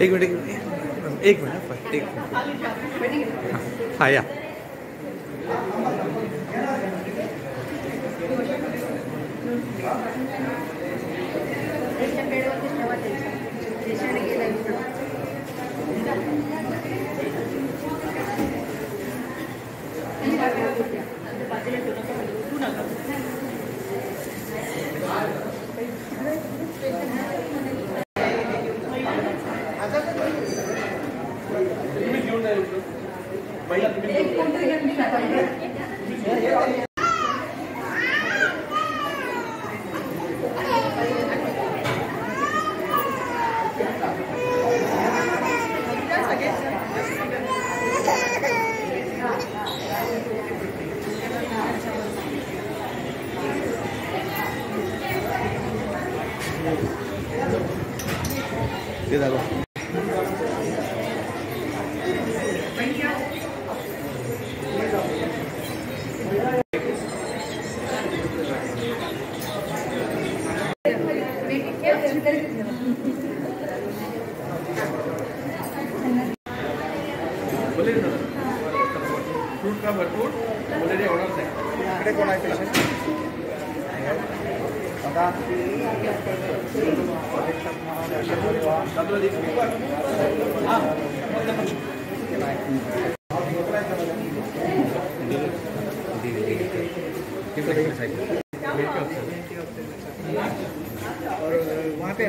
एक मिनिट एक हा या फ्रूट का भरपूर बोले होणार नाही. इकडे कोण आहे पेशंट? और वहाँ पे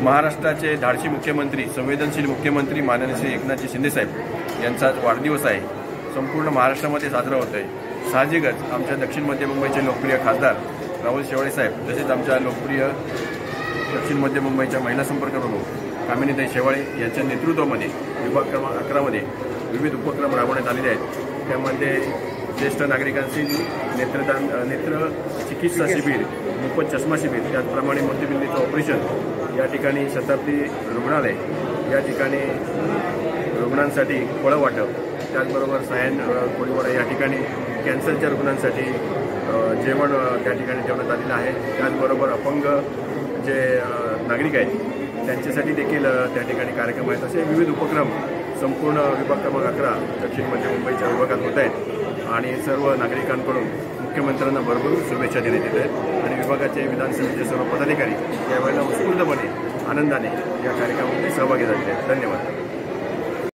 महाराष्ट्राचे धाडसी मुख्यमंत्री, संवेदनशील मुख्यमंत्री माननीय श्री एकनाथजी शिंदे साहेब यांचा वाढदिवस आहे. संपूर्ण महाराष्ट्रामध्ये साजरा होत आहे. साहजिकच आमच्या दक्षिण मध्य मुंबईचे लोकप्रिय खासदार राहुल शेवाळे साहेब, तसेच आमच्या लोकप्रिय दक्षिण मध्य मुंबईच्या महिला संपर्क प्रमुख कामिनीताई शेवाळे यांच्या नेतृत्वामध्ये विभाग क्रमांक 11 मध्ये विविध उपक्रम राबवण्यात आलेले आहेत. त्यामध्ये ज्येष्ठ नागरिकांची नेत्र चिकित्सा शिबिर, मोफत चष्मा शिबिर, त्याचप्रमाणे मोतीबिंदूचं ऑपरेशन, या ठिकाणी शताब्दी रुग्णालय, या ठिकाणी रुग्णांसाठी फळं वाटप, त्याचबरोबर सायन कोळीवाडा या ठिकाणी कॅन्सरच्या रुग्णांसाठी जेवण त्या ठिकाणी ठेवण्यात आलेलं आहे. त्याचबरोबर अपंग जे नागरिक आहेत त्यांच्यासाठी देखील त्या ठिकाणी कार्यक्रम आहेत. असे विविध उपक्रम संपूर्ण विभाग क्रमांक 11 दक्षिण मध्य मुंबईच्या विभागात होत आहेत आणि सर्व नागरिकांकडून मुख्यमंत्र्यांना भरभरून शुभेच्छा देण्यात येत आहेत आणि विभागाचे विधानसभेचे सर्व पदाधिकारी यावेळेला उत्स्फूर्तपणे आनंदाने या कार्यक्रमामध्ये सहभागी झाले आहेत. धन्यवाद.